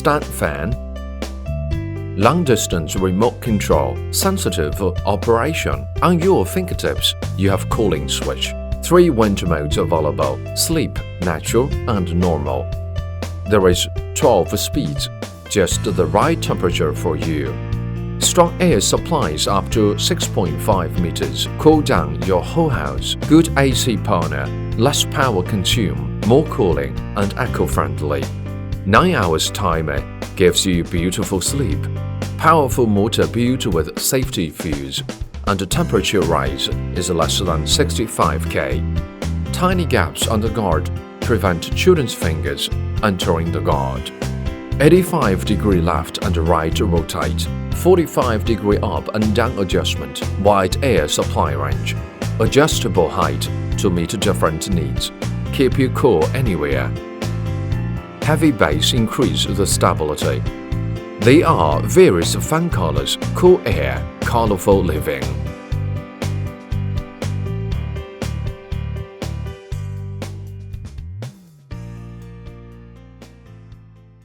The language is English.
stand fan, long-distance remote control, sensitive operation. On your fingertips, you have cooling switch. 3 wind modes available: sleep, natural, and normal. There is 12 speeds, just the right temperature for you. Strong air supplies up to 6.5 meters. Cool down your whole house. Good AC partner, less power consume, more cooling, and eco-friendly. 9 hours timer gives you beautiful sleep. Powerful motor built with safety fuse, and the temperature rise is less than 65 K. Tiny gaps on the guard prevent children's fingers entering the guard. 85-degree left and right rotate. 45-degree up and down adjustment. Wide air supply range. Adjustable height to meet different needs. Keep you cool anywhere. Heavy base increase the stability. There are various fan colors: cool air, colorful living.